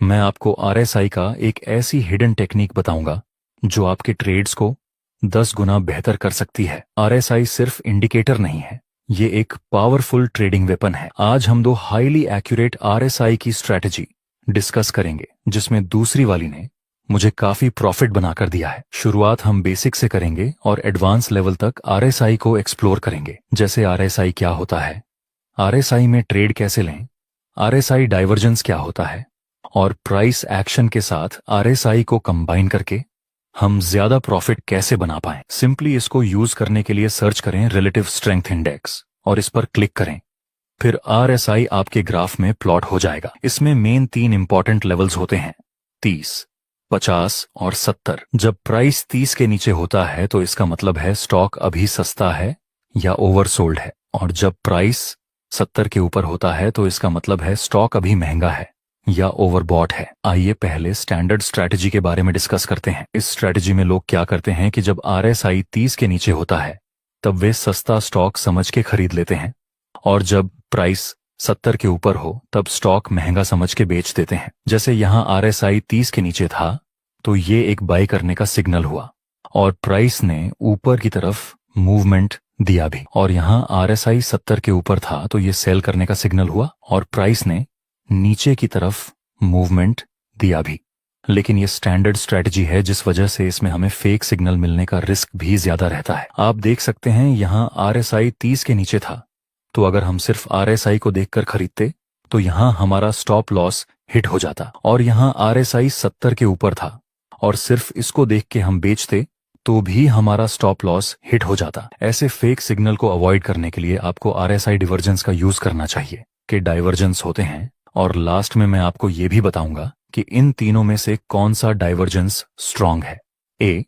मैं आपको आरएसआई का एक ऐसी हिडन टेक्निक बताऊंगा जो आपके ट्रेड्स को 10 गुना बेहतर कर सकती है। आरएसआई सिर्फ इंडिकेटर नहीं है, ये एक पावरफुल ट्रेडिंग वेपन है। आज हम दो हाईली एक्यूरेट आरएसआई की स्ट्रैटेजी डिस्कस करेंगे, जिसमें दूसरी वाली ने मुझे काफी प्रॉफिट बनाकर दिया है। शुरुआत हम बेसिक से करेंगे और एडवांस लेवल तक आरएसआई को एक्सप्लोर करेंगे। जैसे आरएसआई क्या होता है, आरएसआई में ट्रेड कैसे लें, आरएसआई डाइवर्जेंस क्या होता है, और प्राइस एक्शन के साथ आरएसआई को कंबाइन करके हम ज्यादा प्रॉफिट कैसे बना पाएं। सिंपली इसको यूज करने के लिए सर्च करें रिलेटिव स्ट्रेंथ इंडेक्स और इस पर क्लिक करें। फिर आरएसआई आपके ग्राफ में प्लॉट हो जाएगा। इसमें मेन 3 इंपॉर्टेंट लेवल्स होते हैं, 30, 50 और 70। जब प्राइस 30 के नीचे होता है तो इसका मतलब है स्टॉक अभी सस्ता है या ओवरसोल्ड है, और जब प्राइस 70 के ऊपर होता है तो इसका मतलब है स्टॉक अभी महंगा है या ओवरबॉट है। आइए पहले स्टैंडर्ड स्ट्रैटेजी के बारे में डिस्कस करते हैं। इस स्ट्रैटेजी में लोग क्या करते हैं कि जब आरएसआई 30 के नीचे होता है तब वे सस्ता स्टॉक समझ के खरीद लेते हैं, और जब प्राइस 70 के ऊपर हो तब स्टॉक महंगा समझ के बेच देते हैं। जैसे यहाँ आरएसआई 30 के नीचे था तो ये एक बाय करने का सिग्नल हुआ और प्राइस ने ऊपर की तरफ मूवमेंट दिया भी, और यहाँ आरएसआई 70 के ऊपर था तो ये सेल करने का सिग्नल हुआ और प्राइस ने नीचे की तरफ मूवमेंट दिया भी। लेकिन ये स्टैंडर्ड स्ट्रैटेजी है, जिस वजह से इसमें हमें फेक सिग्नल मिलने का रिस्क भी ज्यादा रहता है। आप देख सकते हैं यहाँ आरएसआई 30 के नीचे था, तो अगर हम सिर्फ आरएसआई को देखकर खरीदते तो यहाँ हमारा स्टॉप लॉस हिट हो जाता, और यहाँ आरएसआई 70 के ऊपर था और सिर्फ इसको देख के हम बेचते तो भी हमारा स्टॉप लॉस हिट हो जाता। ऐसे फेक सिग्नल को अवॉइड करने के लिए आपको आरएसआई डिवर्जेंस का यूज करना चाहिए। कि डाइवर्जेंस होते हैं, और लास्ट में मैं आपको ये भी बताऊंगा कि इन तीनों में से कौन सा डाइवर्जेंस स्ट्रांग है। ए,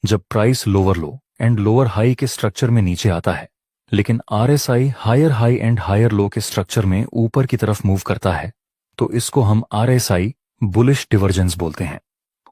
जब price lower low and lower high के स्ट्रक्चर में नीचे आता है, लेकिन RSI higher high and higher low के स्ट्रक्चर में ऊपर की तरफ मूव करता है, तो इसको हम आरएसआई बुलिश डिवर्जेंस बोलते हैं।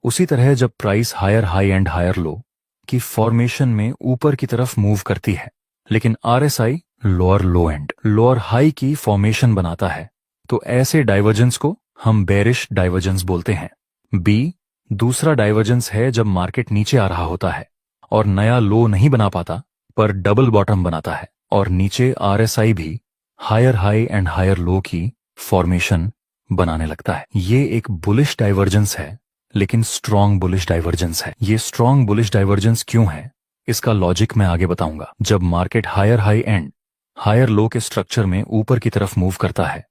उसी तरह जब price higher high and higher low की फॉर्मेशन में ऊपर की तरफ मूव करती है, लेकिन RSI lower low and lower high की फॉर्मेशन बनाता है, तो ऐसे डाइवर्जेंस को हम बेरिश डाइवर्जेंस बोलते हैं। बी, दूसरा डाइवर्जेंस है जब मार्केट नीचे आ रहा होता है और नया लो नहीं बना पाता पर डबल बॉटम बनाता है, और नीचे आरएसआई भी higher high and higher low की फॉर्मेशन बनाने लगता है। ये एक बुलिश डाइवर्जेंस है, लेकिन स्ट्रॉन्ग बुलिश डाइवर्जेंस है। ये स्ट्रॉन्ग बुलिश डाइवर्जेंस क्यों है, इसका लॉजिक मैं आगे बताऊंगा। जब market higher high and higher low के स्ट्रक्चर में ऊपर की तरफ मूव करता है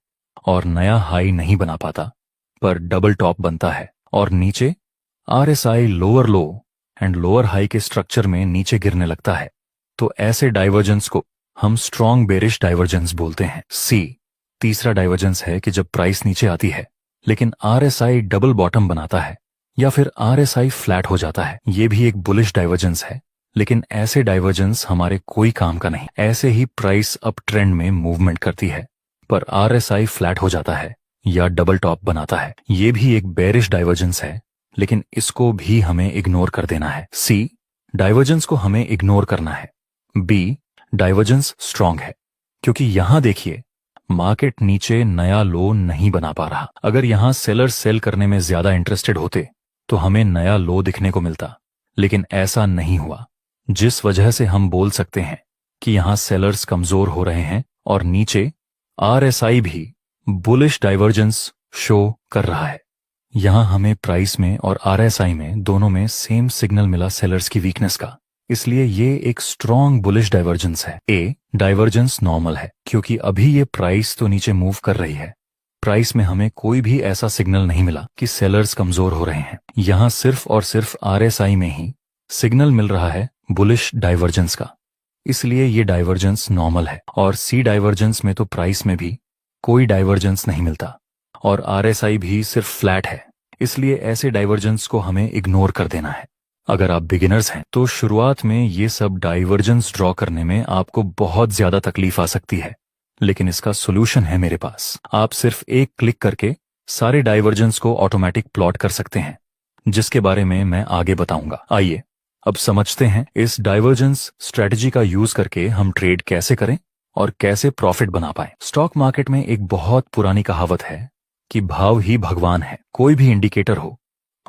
और नया हाई नहीं बना पाता पर डबल टॉप बनता है, और नीचे RSI lower low and lower high के स्ट्रक्चर में नीचे गिरने लगता है, तो ऐसे डाइवर्जेंस को हम स्ट्रॉन्ग बेरिश डाइवर्जेंस बोलते हैं। सी, तीसरा डाइवर्जेंस है कि जब प्राइस नीचे आती है लेकिन आरएसआई डबल बॉटम बनाता है या फिर आरएसआई फ्लैट हो जाता है। ये भी एक बुलिश डाइवर्जेंस है, लेकिन ऐसे डाइवर्जेंस हमारे कोई काम का नहीं। ऐसे ही प्राइस अप ट्रेंड में मूवमेंट करती है पर आरएसआई फ्लैट हो जाता है या डबल टॉप बनाता है। ये भी एक बेरिश डाइवर्जेंस है, लेकिन इसको भी हमें इग्नोर कर देना है। सी, डाइवर्जेंस को हमें इग्नोर करना है। बी, डाइवर्जेंस स्ट्रांग है क्योंकि यहां देखिए मार्केट नीचे नया लो नहीं बना पा रहा। अगर यहां सेलर्स सेल करने में ज्यादा इंटरेस्टेड होते तो हमें नया लो दिखने को मिलता, लेकिन ऐसा नहीं हुआ, जिस वजह से हम बोल सकते हैं कि यहां सेलर्स कमजोर हो रहे हैं और नीचे आरएसआई भी बुलिश डाइवर्जेंस शो कर रहा है। यहां हमें प्राइस में और आरएसआई में दोनों में सेम सिग्नल मिला सेलर्स की वीकनेस का, इसलिए ये एक स्ट्रॉन्ग बुलिश डाइवर्जेंस है। ए, डाइवर्जेंस नॉर्मल है क्योंकि अभी ये प्राइस तो नीचे मूव कर रही है, प्राइस में हमें कोई भी ऐसा सिग्नल नहीं मिला कि सेलर्स कमजोर हो रहे हैं। यहां सिर्फ और सिर्फ आरएसआई में ही सिग्नल मिल रहा है बुलिश डाइवर्जेंस का, इसलिए ये डाइवर्जेंस नॉर्मल है। और सी डाइवर्जेंस में तो प्राइस में भी कोई डाइवर्जेंस नहीं मिलता और आरएसआई भी सिर्फ फ्लैट है, इसलिए ऐसे डाइवर्जेंस को हमें इग्नोर कर देना है। अगर आप बिगिनर्स हैं तो शुरुआत में ये सब डाइवर्जेंस ड्रॉ करने में आपको बहुत ज्यादा तकलीफ आ सकती है, लेकिन इसका सोल्यूशन है मेरे पास। आप सिर्फ एक क्लिक करके सारे डाइवर्जेंस को ऑटोमेटिक प्लॉट कर सकते हैं, जिसके बारे में मैं आगे बताऊंगा। आइए अब समझते हैं इस डाइवर्जेंस स्ट्रेटजी का यूज करके हम ट्रेड कैसे करें और कैसे प्रॉफिट बना पाए। स्टॉक मार्केट में एक बहुत पुरानी कहावत है कि भाव ही भगवान है। कोई भी इंडिकेटर हो,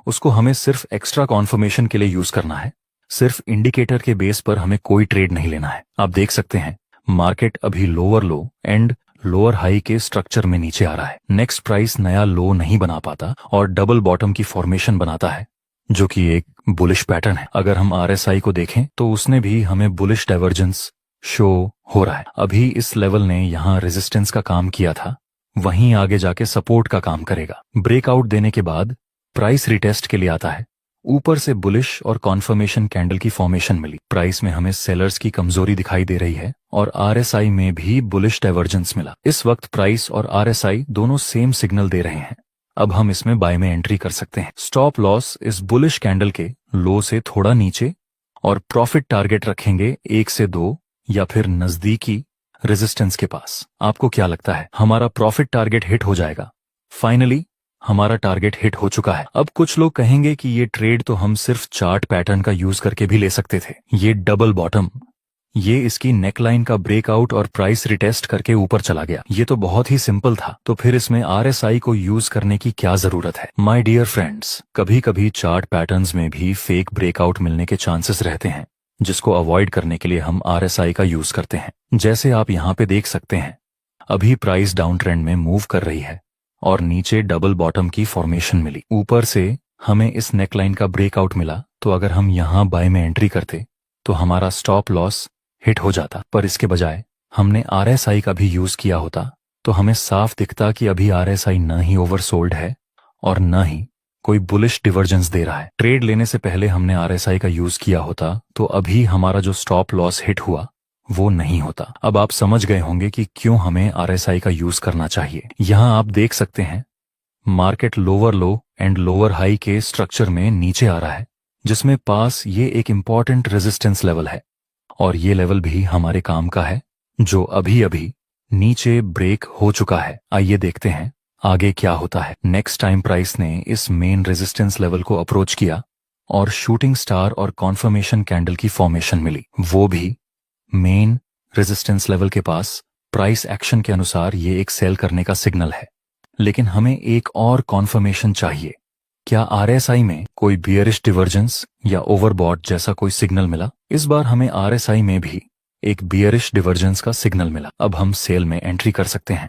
उसको हमें सिर्फ एक्स्ट्रा कॉन्फर्मेशन के लिए यूज करना है। सिर्फ इंडिकेटर के बेस पर हमें कोई ट्रेड नहीं लेना है। आप देख सकते हैं मार्केट अभी lower low and lower high के स्ट्रक्चर में नीचे आ रहा है। नेक्स्ट प्राइस नया लो नहीं बना पाता और डबल बॉटम की फॉर्मेशन बनाता है, जो कि एक बुलिश पैटर्न है। अगर हम आरएसआई को देखें तो उसने भी हमें बुलिश डाइवर्जेंस शो हो रहा है। अभी इस लेवल ने यहां रेजिस्टेंस का काम किया था, वहीं आगे जाके सपोर्ट का काम करेगा। ब्रेकआउट देने के बाद प्राइस रिटेस्ट के लिए आता है। ऊपर से बुलिश और कॉन्फर्मेशन कैंडल की फॉर्मेशन मिली। प्राइस में हमें सेलर्स की कमजोरी दिखाई दे रही है और आरएसआई में भी बुलिश डाइवर्जेंस मिला। इस वक्त प्राइस और आरएसआई दोनों सेम सिग्नल दे रहे हैं। अब हम इसमें बाय में एंट्री कर सकते हैं। स्टॉप लॉस इस बुलिश कैंडल के लो से थोड़ा नीचे और प्रॉफिट टारगेट रखेंगे 1 से 2 या फिर नजदीकी रेजिस्टेंस के पास। आपको क्या लगता है हमारा प्रॉफिट टारगेट हिट हो जाएगा? फाइनली हमारा टारगेट हिट हो चुका है। अब कुछ लोग कहेंगे कि ये ट्रेड तो हम सिर्फ चार्ट पैटर्न का यूज करके भी ले सकते थे। ये डबल बॉटम, ये इसकी नेकलाइन का ब्रेकआउट और प्राइस रिटेस्ट करके ऊपर चला गया। ये तो बहुत ही सिंपल था, तो फिर इसमें आरएसआई को यूज करने की क्या जरूरत है? माय डियर फ्रेंड्स, कभी कभी चार्ट पैटर्न्स में भी फेक ब्रेकआउट मिलने के चांसेस रहते हैं, जिसको अवॉइड करने के लिए हम आरएसआई का यूज करते हैं। जैसे आप यहाँ पे देख सकते हैं, अभी प्राइस डाउन ट्रेंड में मूव कर रही है और नीचे डबल बॉटम की फॉर्मेशन मिली। ऊपर से हमें इस नेकलाइन का ब्रेकआउट मिला, तो अगर हम यहाँ बाय में एंट्री करते तो हमारा स्टॉप लॉस हिट हो जाता। पर इसके बजाय हमने आरएसआई का भी यूज किया होता तो हमें साफ दिखता कि अभी आरएसआई न ही ओवरसोल्ड है और न ही कोई बुलिश डिवर्जेंस दे रहा है। ट्रेड लेने से पहले हमने आरएसआई का यूज किया होता तो अभी हमारा जो स्टॉप लॉस हिट हुआ वो नहीं होता। अब आप समझ गए होंगे कि क्यों हमें आरएसआई का यूज करना चाहिए। यहां आप देख सकते हैं market lower low and lower high के स्ट्रक्चर में नीचे आ रहा है, जिसमें पास ये एक इंपॉर्टेंट रेजिस्टेंस लेवल है और ये लेवल भी हमारे काम का है, जो अभी अभी नीचे ब्रेक हो चुका है। आइए देखते हैं आगे क्या होता है। नेक्स्ट टाइम प्राइस ने इस मेन रेजिस्टेंस लेवल को अप्रोच किया और शूटिंग स्टार और कॉन्फर्मेशन कैंडल की फॉर्मेशन मिली। वो भी मेन रेजिस्टेंस लेवल के पास। प्राइस एक्शन के अनुसार ये एक सेल करने का सिग्नल है, लेकिन हमें एक और कॉन्फर्मेशन चाहिए। क्या आरएसआई में कोई बियरिश डिवर्जेंस या ओवरबॉट जैसा कोई सिग्नल मिला? इस बार हमें आरएसआई में भी एक बियरिश डिवर्जेंस का सिग्नल मिला। अब हम सेल में एंट्री कर सकते हैं।